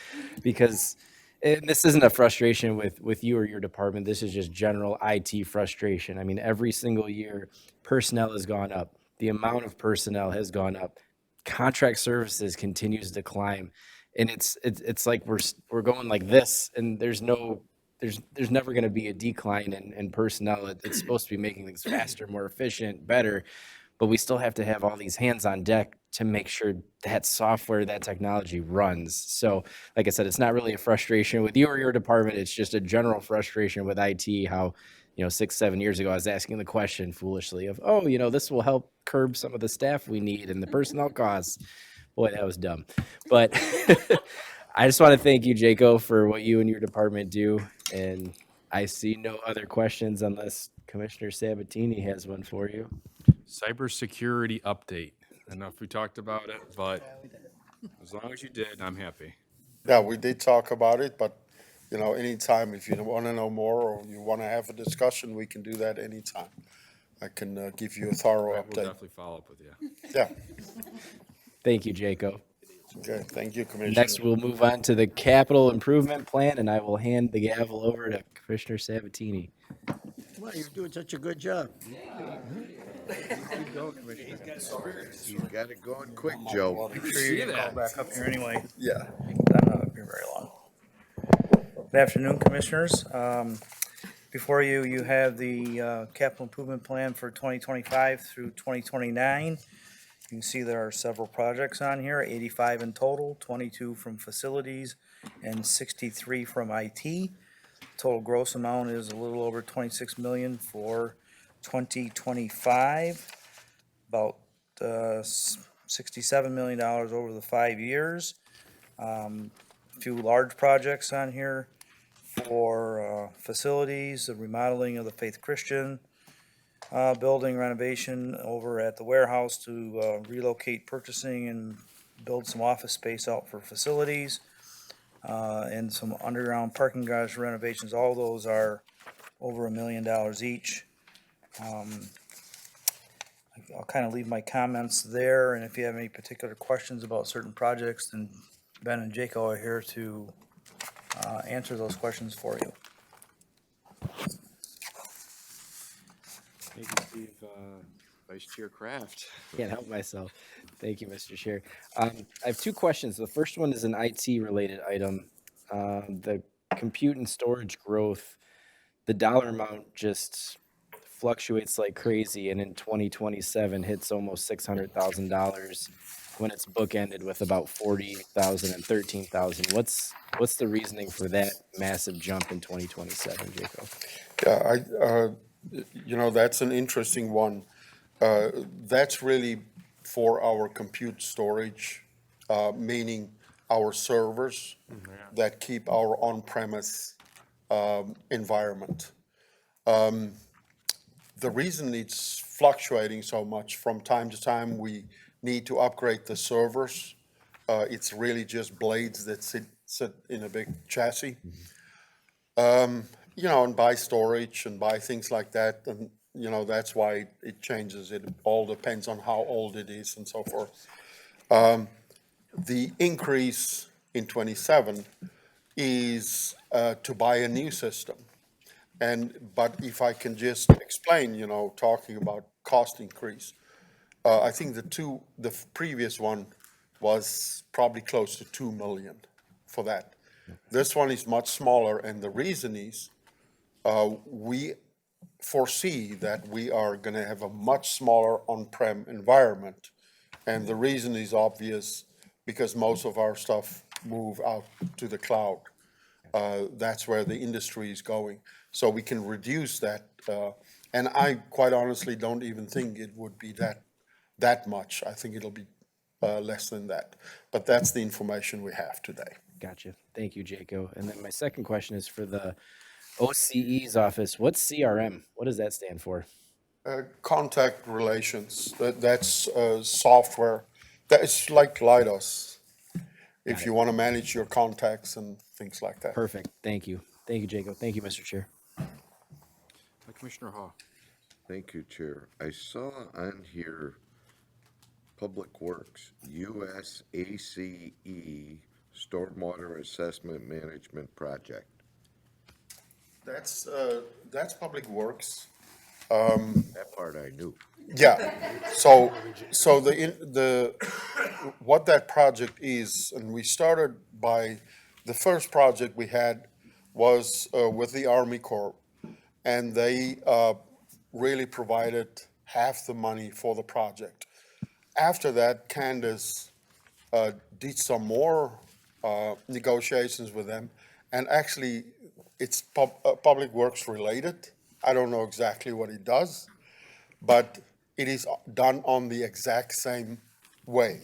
Because, and this isn't a frustration with you or your department, this is just general IT frustration. I mean, every single year, personnel has gone up. The amount of personnel has gone up. Contract services continues to climb. And it's like we're going like this, and there's never going to be a decline in personnel. It's supposed to be making things faster, more efficient, better, but we still have to have all these hands on deck to make sure that software, that technology runs. So, like I said, it's not really a frustration with you or your department. It's just a general frustration with IT. How 6-7 years ago, I was asking the question foolishly of, oh, this will help curb some of the staff we need and the personnel costs. Boy, that was dumb. But I just want to thank you, Jaco, for what you and your department do. And I see no other questions unless Commissioner Sabatini has one for you. Cybersecurity update. I don't know if we talked about it, but as long as you did, I'm happy. Yeah, we did talk about it, but, anytime if you want to know more or you want to have a discussion, we can do that anytime. I can give you a thorough We'll update. definitely follow up with you. Yeah. Thank you, Jaco. Okay, thank you, Commissioner. Next, we'll move on to the capital improvement plan, and I will hand the gavel over to Commissioner Sabatini. Well, you're doing such a good job. Keep going, Commissioner. He's got it going quick, Joe. Make sure you call back up here anyway. Yeah. I'm not up here very long. Good afternoon, Commissioners. Before you, you have the capital improvement plan for 2025 through 2029. You can see there are several projects on here, 85 in total, 22 from facilities and 63 from IT. Total gross amount is a little over 26 million for 2025, about $67 million over the 5 years. A few large projects on here for facilities, the remodeling of the Faith Christian building renovation over at the warehouse to relocate purchasing and build some office space out for facilities, and some underground parking garage renovations. All those are over $1 million each. I'll kind of leave my comments there, and if you have any particular questions about certain projects, then Ben and Jaco are here to answer those questions for you. Thank you, Steve. Vice Chair Kraft. Can't help myself. Thank you, Mr. Chair. I have two questions. The first one is an IT-related item. The compute and storage growth, the dollar amount just fluctuates like crazy, and in 2027 hits almost $600,000 when it's bookended with about 40,000 and 13,000. What's the reasoning for that massive jump in 2027, Jacob? Yeah, that's an interesting one. That's really for our compute storage, meaning our servers that keep our on-premise environment. The reason it's fluctuating so much from time to time, we need to upgrade the servers. It's really just blades that sit in a big chassis. And buy storage and buy things like that. And, that's why it changes. It all depends on how old it is and so forth. The increase in 27 is to buy a new system. But if I can just explain, talking about cost increase, I think the previous one was probably close to 2 million for that. This one is much smaller, and the reason is we foresee that we are going to have a much smaller on-prem environment. And the reason is obvious, because most of our stuff move out to the cloud. That's where the industry is going. So we can reduce that. And I quite honestly don't even think it would be that much. I think it'll be less than that. But that's the information we have today. Gotcha. Thank you, Jaco. And then my second question is for the OCE's office. What's CRM? What does that stand for? Contact relations. That's software It's like Leidos, if you want to manage your contacts and things like that. Perfect. Thank you. Thank you, Jacob. Thank you, Mr. Chair. Commissioner Hall. Thank you, Chair. I saw on here Public Works, USACE Stormwater Assessment Management Project. That's Public Works. That part I knew. Yeah, so what that project is, and we started by, the first project we had was with the Army Corps, and they really provided half the money for the project. After that, Candace did some more negotiations with them, and actually, it's Public Works related. I don't know exactly what it does, but it is done on the exact same way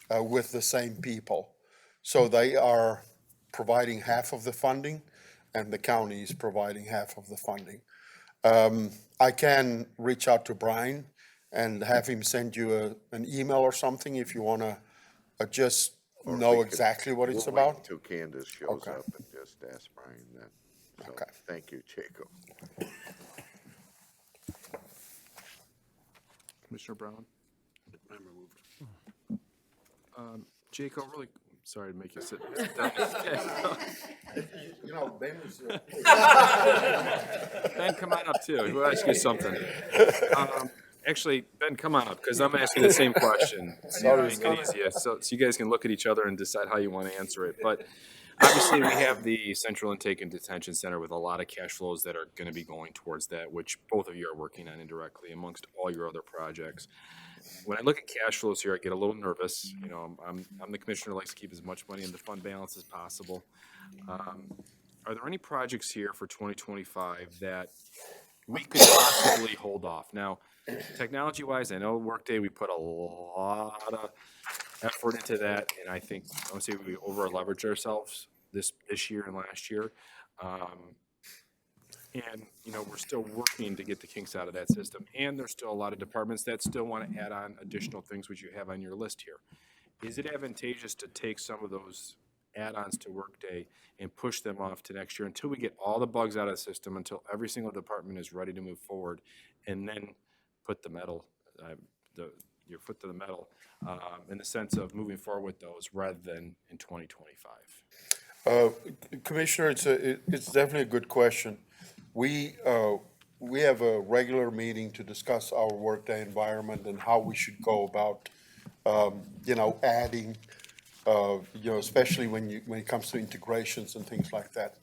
with the same people. So they are providing half of the funding, and the county is providing half of the funding. I can reach out to Brian and have him send you an email or something if you want to just know exactly what it's We'll wait about. until Candace shows Okay. up and just ask Brian then. So, Okay. thank you, Jacob. Commissioner Brown? Jacob, really, sorry to make you sit down. You know, Ben is. Ben, come on up too. We'll ask you something. Actually, Ben, come on up, because I'm asking the same question. So make it easier. So you guys can look at each other and decide how you want to answer it. But obviously, we have the Central Intake and Detention Center with a lot of cash flows that are going to be going towards that, which both of you are working on indirectly amongst all your other projects. When I look at cash flows here, I get a little nervous. You know, I'm the commissioner who likes to keep as much money in the fund balance as possible. Are there any projects here for 2025 that we could possibly hold off? Now, technology-wise, I know Workday, we put a lot of effort into that, and I think, I would say we over-leveraged ourselves this year and last year. And, you know, we're still working to get the kinks out of that system. And there's still a lot of departments that still want to add on additional things which you have on your list here. Is it advantageous to take some of those add-ons to Workday and push them off to next year until we get all the bugs out of the system, until every single department is ready to move forward, and then put the metal, your foot to the metal in the sense of moving forward with those rather than in 2025? Commissioner, it's definitely a good question. We have a regular meeting to discuss our Workday environment and how we should go about, adding, especially when it comes to integrations and things like that.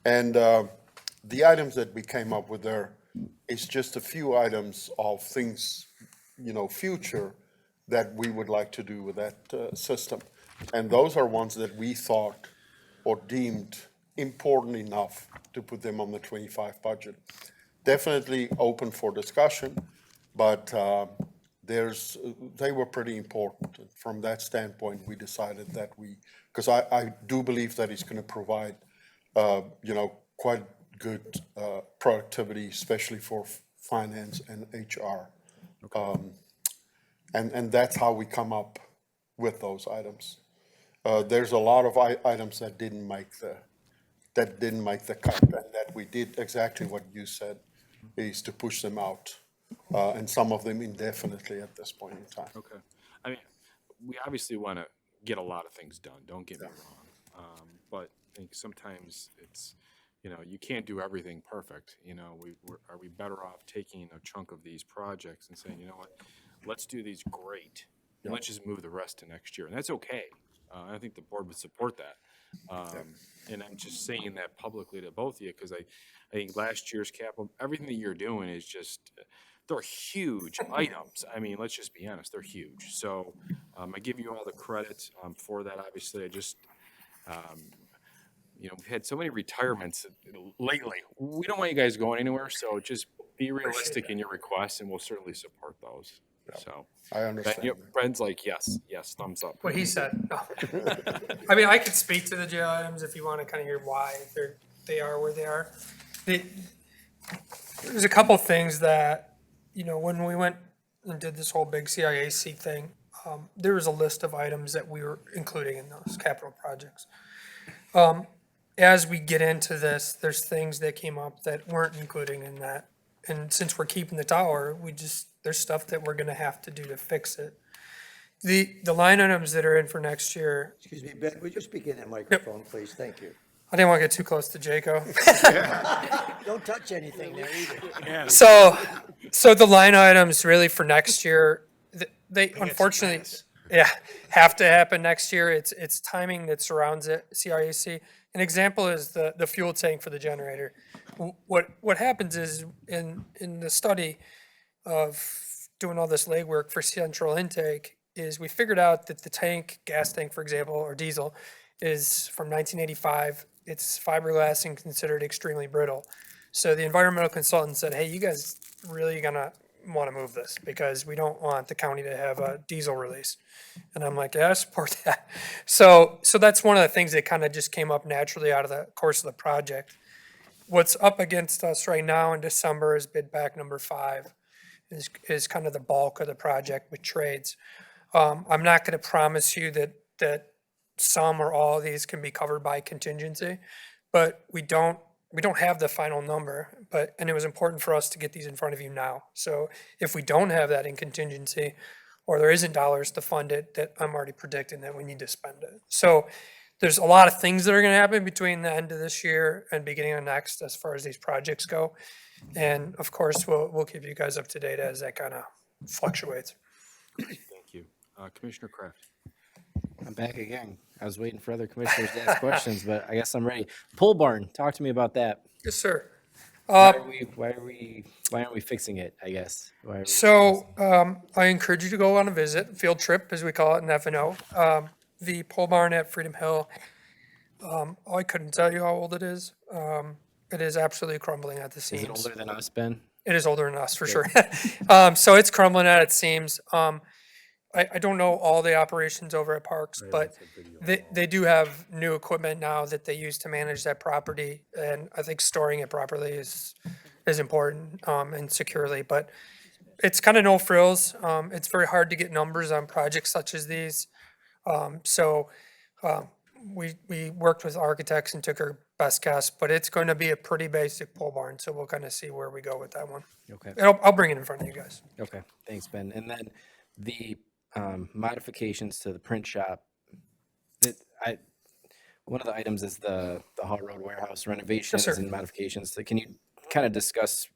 And the items that we came up with there is just a few items of things, future that we would like to do with that system. And those are ones that we thought or deemed important enough to put them on the 25 budget. Definitely open for discussion, but they were pretty important. From that standpoint, we decided that because I do believe that it's going to provide, quite good productivity, especially for finance and HR. Okay. And that's how we come up with those items. There's a lot of items that didn't make the cut, and that we did exactly what you said, is to push them out, and some of them indefinitely at this point in time. Okay. I mean, we obviously want to get a lot of things done, don't get me wrong. But I think sometimes it's, you can't do everything perfect. Are we better off taking a chunk of these projects and saying, you know what, let's do these great, and let's just move the rest to next year, and that's okay. I think the board would support that. And I'm just saying that publicly to both of you, because I think last year's capital, everything that you're doing is just, they're huge items. I mean, let's just be honest, they're huge. So I give you all the credit for that. Obviously, I just, we've had so many retirements lately. We don't want you guys going anywhere, so just be realistic in your requests, and we'll certainly support those. So I understand. Bren's like, yes, thumbs up. What he said. No. I mean, I could speak to the jail items if you want to kind of hear why they are where they are. There's a couple things that, when we went and did this whole big CIAC thing, there was a list of items that we were including in those capital projects. As we get into this, there's things that came up that weren't including in that. And since we're keeping the tower, there's stuff that we're gonna have to do to fix it. The line items that are in for next year, Excuse me, Ben, would you speak in that microphone, please? Thank you. I didn't want to get too close to Jaco. Don't touch anything there either. So the line items really for next year, they unfortunately, yeah, have to happen next year. It's timing that surrounds it, CRAC. An example is the fuel tank for the generator. What happens is in the study of doing all this legwork for central intake is we figured out that the tank, gas tank, for example, or diesel, is from 1985. It's fiberglass and considered extremely brittle. So the environmental consultant said, hey, you guys really gonna want to move this because we don't want the county to have a diesel release. And I'm like, yeah, I support that. So that's one of the things that kind of just came up naturally out of the course of the project. What's up against us right now in December is bid back number 5 is kind of the bulk of the project with trades. I'm not going to promise you that some or all of these can be covered by contingency, but we don't have the final number, and it was important for us to get these in front of you now. So if we don't have that in contingency, or there isn't dollars to fund it, that I'm already predicting that we need to spend it. So there's a lot of things that are gonna happen between the end of this year and beginning of next as far as these projects go. And of course, we'll keep you guys up to date as that kind of fluctuates. Thank you. Commissioner Kraft. I'm back again. I was waiting for other commissioners to ask questions, but I guess I'm ready. Pole barn, talk to me about that. Yes, sir. Why aren't we fixing it, I guess? I encourage you to go on a visit, field trip, as we call it in F&O. The pole barn at Freedom Hill, I couldn't tell you how old it is. It is absolutely crumbling at the seams. Is it older than us, Ben? It is older than us, for sure. So it's crumbling at its seams. I don't know all the operations over at Parks, but they do have new equipment now that they use to manage that property. And I think storing it properly is important and securely. But it's kind of no frills. It's very hard to get numbers on projects such as these. We worked with architects and took our best guess, but it's going to be a pretty basic pole barn. So we'll kind of see where we go with that one. Okay. I'll bring it in front of you guys. Okay, thanks, Ben. And then the modifications to the print shop. One of the items is the Hall Road warehouse renovations sir. and modifications. So can you kind of discuss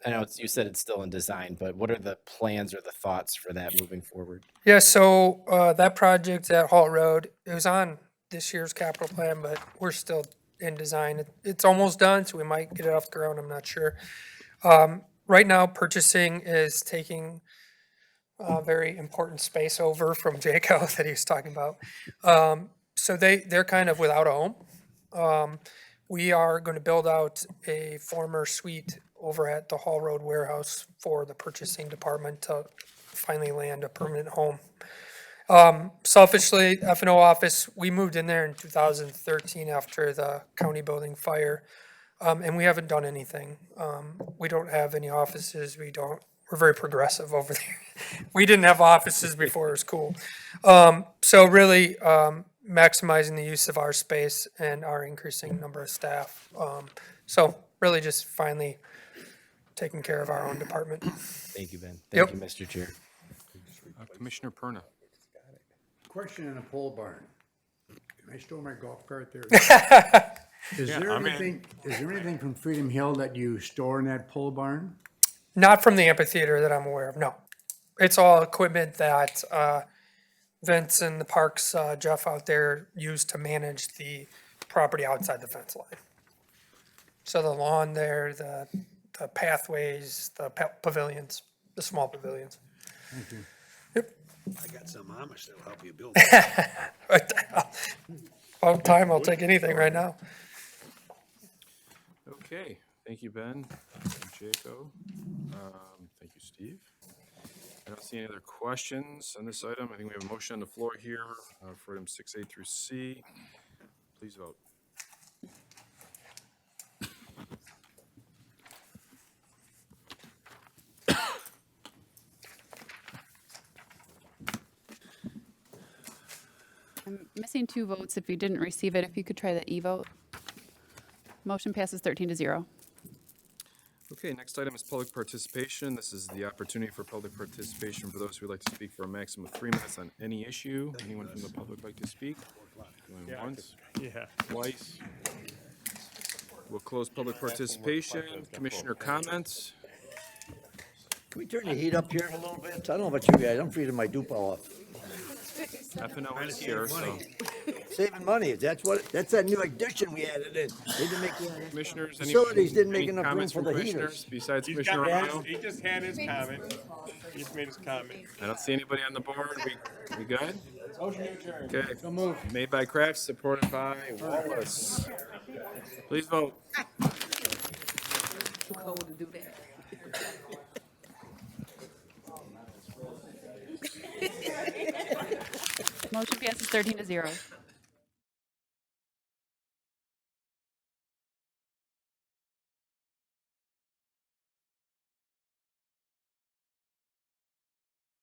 I know you said it's still in design, but what are the plans or the thoughts for that moving forward? Yeah, so that project at Hall Road, it was on this year's capital plan, but we're still in design. It's almost done, so we might get it off the ground, I'm not sure. Right now, purchasing is taking a very important space over from Jaco that he was talking about. So they're kind of without a home. We are going to build out a former suite over at the Hall Road warehouse for the purchasing department to finally land a permanent home. Selfishly, F&O office, we moved in there in 2013 after the county building fire, and we haven't done anything. We don't have any offices. We're very progressive over there. We didn't have offices before it was cool. So really maximizing the use of our space and our increasing number of staff. So really just finally taking care of our own department. Thank you, Ben. Thank you, Mr. Chair. Commissioner Perna. Question on a pole barn. Can I store my golf cart there? Is Yeah, there I'm in. anything from Freedom Hill that you store in that pole barn? Not from the amphitheater that I'm aware of, no. It's all equipment that Vince and the Parks, Jeff out there use to manage the property outside the fence line. So the lawn there, the pathways, the pavilions, the small pavilions. Thank you. I got some Amish that'll help you build. About time, I'll take anything right now. Okay, thank you, Ben. Jaco. Thank you, Steve. I don't see any other questions on this item. I think we have a motion on the floor here for items 6A through C. Please vote. I'm missing 2 votes. If you didn't receive it, if you could try the e-vote. Motion passes 13-0. Okay, next item is public participation. This is the opportunity for public participation for those who would like to speak for a maximum of 3 minutes on any issue. Anyone from the public like to speak? Going once, twice. We'll close public participation. Commissioner comments? Can we turn the heat up here a little bit? I don't know about you guys, I'm freezing my dupe off. FNO is here, so. Saving money, that's that new addition we added in. They didn't make, Commissioners, any? facilities didn't make any enough room comments for from the commissioners heaters. Besides He's Commissioner got Romano? he just had his comment. He just made his comment. I don't see anybody on the board. We good? Motion to adjourn. Okay. So moved. Made by Kraft, supported by Wallace. Please vote. Too cold to do that. Motion passes 13-0.